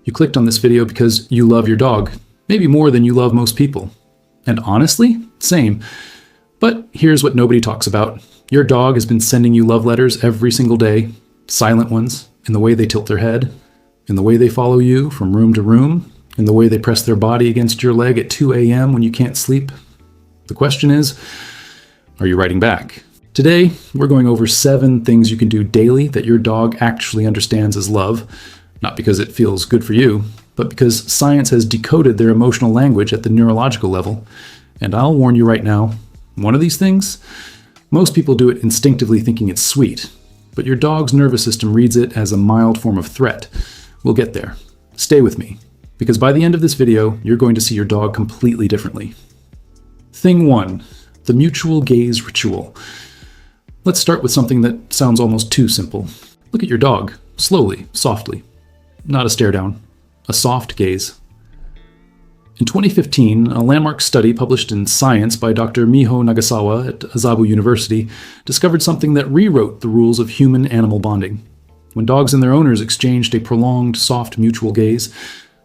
You clicked on this video because you love your dog, maybe more than you love most people. And honestly, same. But here's what nobody talks about. Your dog has been sending you love letters every single day, silent ones, in the way they tilt their head, in the way they follow you from room to room, in the way they press their body against your leg at 2 a.m. when you can't sleep. The question is, are you writing back? Today, we're going over 7 things you can do daily that your dog actually understands as love, not because it feels good for you, but because science has decoded their emotional language at the neurological level. And I'll warn you right now, one of these things, most people do it instinctively thinking it's sweet, but your dog's nervous system reads it as a mild form of threat. We'll get there. Stay with me, because by the end of this video, you're going to see your dog completely differently. Thing 1, the mutual gaze ritual. Let's start with something that sounds almost too simple. Look at your dog, slowly, softly. Not a stare down, a soft gaze. In 2015, a landmark study published in Science by Dr. Miho Nagasawa at Azabu University discovered something that rewrote the rules of human-animal bonding. When dogs and their owners exchanged a prolonged, soft mutual gaze,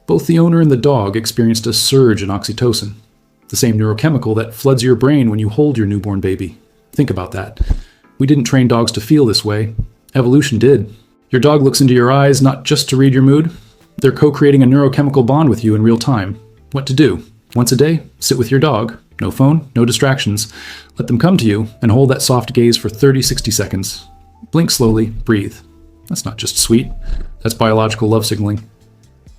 both the owner and the dog experienced a surge in oxytocin, the same neurochemical that floods your brain when you hold your newborn baby. Think about that. We didn't train dogs to feel this way. Evolution did. Your dog looks into your eyes not just to read your mood. They're co-creating a neurochemical bond with you in real time. What to do? Once a day, sit with your dog. No phone, no distractions. Let them come to you and hold that soft gaze for 30-60 seconds. Blink slowly, breathe. That's not just sweet. That's biological love signaling.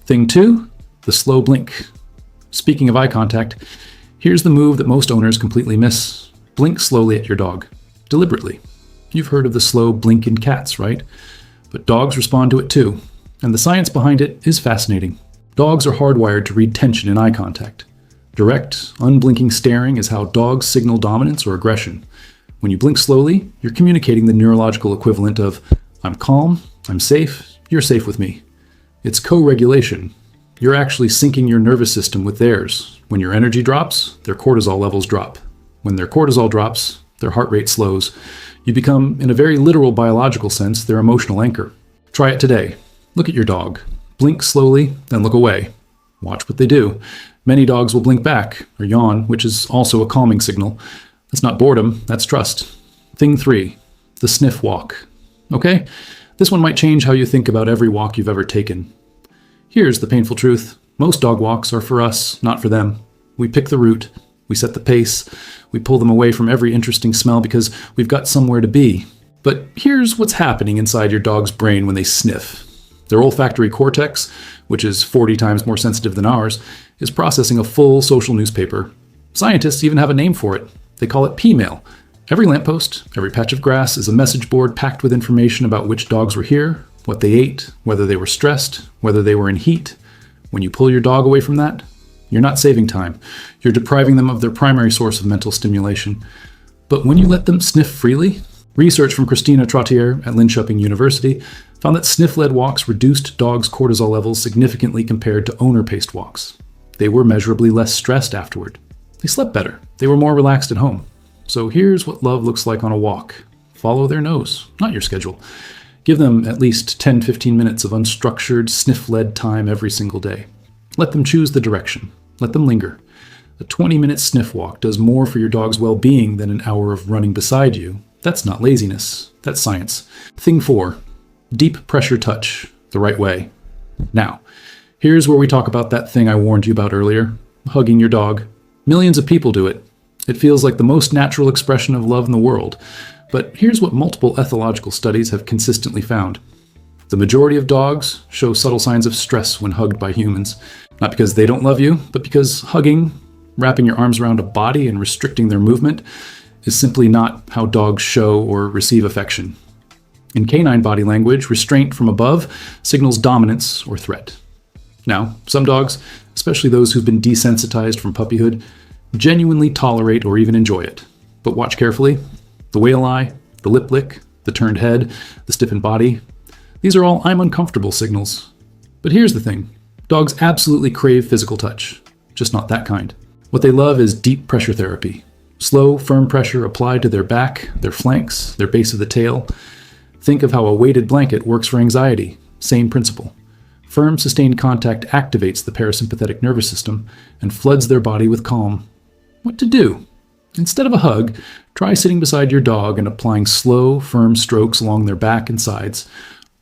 Thing 2, the slow blink. Speaking of eye contact, here's the move that most owners completely miss. Blink slowly at your dog. Deliberately. You've heard of the slow blink in cats, right? But dogs respond to it too. And the science behind it is fascinating. Dogs are hardwired to read tension in eye contact. Direct, unblinking staring is how dogs signal dominance or aggression. When you blink slowly, you're communicating the neurological equivalent of, I'm calm, I'm safe, you're safe with me. It's co-regulation. You're actually syncing your nervous system with theirs. When your energy drops, their cortisol levels drop. When their cortisol drops, their heart rate slows. You become, in a very literal biological sense, their emotional anchor. Try it today. Look at your dog. Blink slowly, then look away. Watch what they do. Many dogs will blink back, or yawn, which is also a calming signal. That's not boredom, that's trust. Thing 3, the sniff walk. Okay? This one might change how you think about every walk you've ever taken. Here's the painful truth. Most dog walks are for us, not for them. We pick the route. We set the pace. We pull them away from every interesting smell because we've got somewhere to be. But here's what's happening inside your dog's brain when they sniff. Their olfactory cortex, which is 40 times more sensitive than ours, is processing a full social newspaper. Scientists even have a name for it. They call it P-mail. Every lamppost, every patch of grass is a message board packed with information about which dogs were here, what they ate, whether they were stressed, whether they were in heat. When you pull your dog away from that, you're not saving time. You're depriving them of their primary source of mental stimulation. But when you let them sniff freely, research from Christina Trottier at Linköping University found that sniff-led walks reduced dogs' cortisol levels significantly compared to owner-paced walks. They were measurably less stressed afterward. They slept better. They were more relaxed at home. So here's what love looks like on a walk. Follow their nose, not your schedule. Give them at least 10-15 minutes of unstructured, sniff-led time every single day. Let them choose the direction. Let them linger. A 20-minute sniff walk does more for your dog's well-being than an hour of running beside you. That's not laziness. That's science. Thing 4, deep pressure touch, the right way. Now, here's where we talk about that thing I warned you about earlier, hugging your dog. Millions of people do it. It feels like the most natural expression of love in the world. But here's what multiple ethological studies have consistently found. The majority of dogs show subtle signs of stress when hugged by humans. Not because they don't love you, but because hugging, wrapping your arms around a body and restricting their movement, is simply not how dogs show or receive affection. In canine body language, restraint from above signals dominance or threat. Now, some dogs, especially those who've been desensitized from puppyhood, genuinely tolerate or even enjoy it. But watch carefully. The whale eye, the lip lick, the turned head, the stiffened body. These are all I'm uncomfortable signals. But here's the thing. Dogs absolutely crave physical touch, just not that kind. What they love is deep pressure therapy. Slow, firm pressure applied to their back, their flanks, their base of the tail. Think of how a weighted blanket works for anxiety. Same principle. Firm, sustained contact activates the parasympathetic nervous system and floods their body with calm. What to do? Instead of a hug, try sitting beside your dog and applying slow, firm strokes along their back and sides,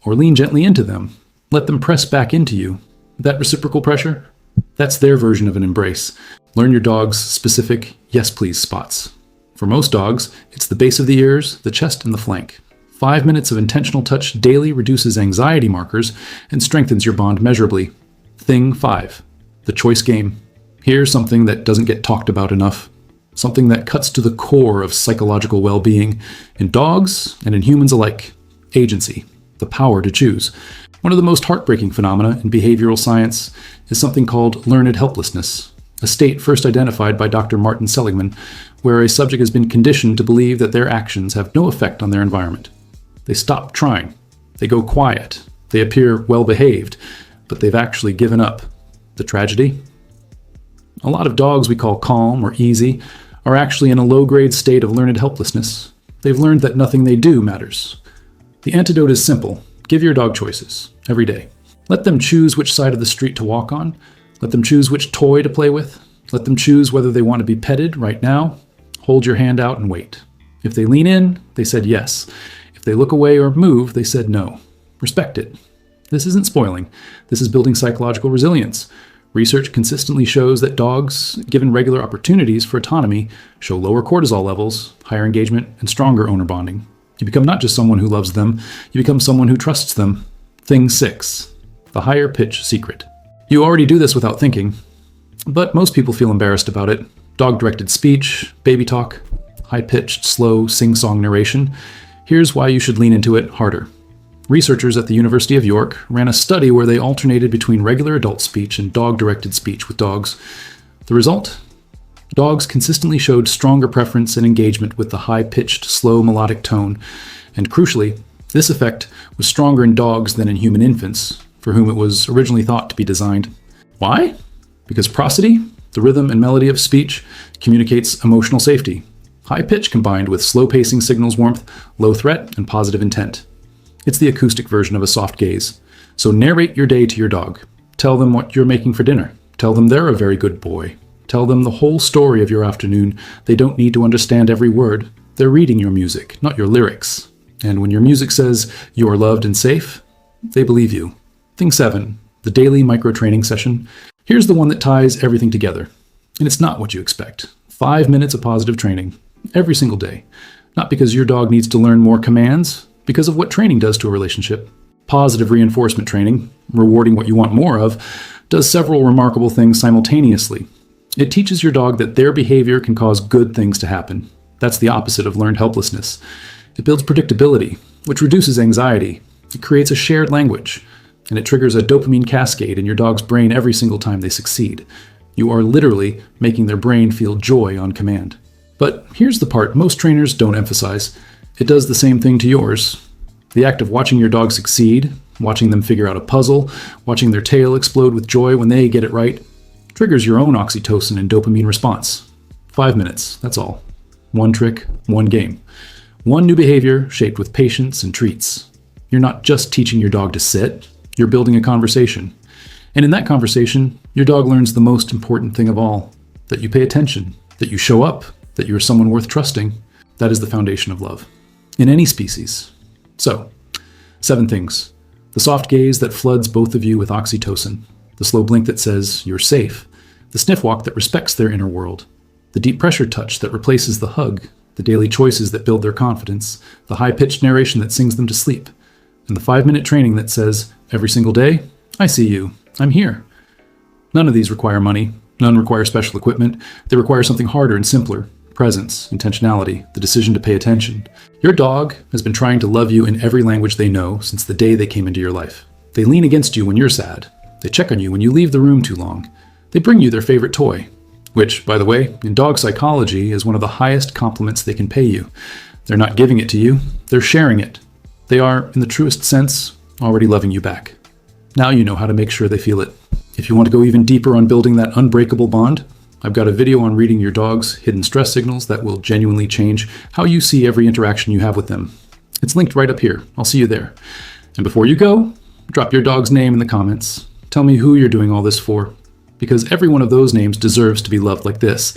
or lean gently into them. Let them press back into you. That reciprocal pressure? That's their version of an embrace. Learn your dog's specific yes please spots. For most dogs, it's the base of the ears, the chest, and the flank. 5 minutes of intentional touch daily reduces anxiety markers and strengthens your bond measurably. Thing 5. The choice game. Here's something that doesn't get talked about enough. Something that cuts to the core of psychological well-being in dogs and in humans alike. Agency. The power to choose. One of the most heartbreaking phenomena in behavioral science is something called learned helplessness, a state first identified by Dr. Martin Seligman, where a subject has been conditioned to believe that their actions have no effect on their environment. They stop trying. They go quiet. They appear well-behaved, but they've actually given up. The tragedy? A lot of dogs we call calm or easy are actually in a low-grade state of learned helplessness. They've learned that nothing they do matters. The antidote is simple. Give your dog choices every day. Let them choose which side of the street to walk on. Let them choose which toy to play with. Let them choose whether they want to be petted right now. Hold your hand out and wait. If they lean in, they said yes. If they look away or move, they said no. Respect it. This isn't spoiling. This is building psychological resilience. Research consistently shows that dogs, given regular opportunities for autonomy, show lower cortisol levels, higher engagement, and stronger owner bonding. You become not just someone who loves them, you become someone who trusts them. Thing 6. The higher pitch secret. You already do this without thinking, but most people feel embarrassed about it. Dog-directed speech, baby talk, high-pitched, slow, sing-song narration. Here's why you should lean into it harder. Researchers at the University of York ran a study where they alternated between regular adult speech and dog-directed speech with dogs. The result? Dogs consistently showed stronger preference and engagement with the high-pitched, slow, melodic tone. And crucially, this effect was stronger in dogs than in human infants, for whom it was originally thought to be designed. Why? Because prosody, the rhythm and melody of speech, communicates emotional safety. High pitch combined with slow pacing signals warmth, low threat, and positive intent. It's the acoustic version of a soft gaze. So narrate your day to your dog. Tell them what you're making for dinner. Tell them they're a very good boy. Tell them the whole story of your afternoon. They don't need to understand every word. They're reading your music, not your lyrics. And when your music says you are loved and safe, they believe you. Thing 7, the daily micro-training session. Here's the one that ties everything together. And it's not what you expect. 5 minutes of positive training, every single day. Not because your dog needs to learn more commands, because of what training does to a relationship. Positive reinforcement training, rewarding what you want more of, does several remarkable things simultaneously. It teaches your dog that their behavior can cause good things to happen. That's the opposite of learned helplessness. It builds predictability, which reduces anxiety. It creates a shared language, and it triggers a dopamine cascade in your dog's brain every single time they succeed. You are literally making their brain feel joy on command. But here's the part most trainers don't emphasize. It does the same thing to yours. The act of watching your dog succeed, watching them figure out a puzzle, watching their tail explode with joy when they get it right, triggers your own oxytocin and dopamine response. 5 minutes, that's all. One trick, one game. One new behavior shaped with patience and treats. You're not just teaching your dog to sit, you're building a conversation. And in that conversation, your dog learns the most important thing of all, that you pay attention, that you show up, that you're someone worth trusting. That is the foundation of love, in any species. So, 7 things. The soft gaze that floods both of you with oxytocin. The slow blink that says, you're safe. The sniff walk that respects their inner world. The deep pressure touch that replaces the hug. The daily choices that build their confidence. The high-pitched narration that sings them to sleep. And the 5-minute training that says, every single day, I see you. I'm here. None of these require money. None require special equipment. They require something harder and simpler. Presence, intentionality, the decision to pay attention. Your dog has been trying to love you in every language they know since the day they came into your life. They lean against you when you're sad. They check on you when you leave the room too long. They bring you their favorite toy, which, by the way, in dog psychology is one of the highest compliments they can pay you. They're not giving it to you, they're sharing it. They are, in the truest sense, already loving you back. Now you know how to make sure they feel it. If you want to go even deeper on building that unbreakable bond, I've got a video on reading your dog's hidden stress signals that will genuinely change how you see every interaction you have with them. It's linked right up here. I'll see you there. And before you go, Drop your dog's name in the comments. Tell me who you're doing all this for, because every one of those names deserves to be loved like this.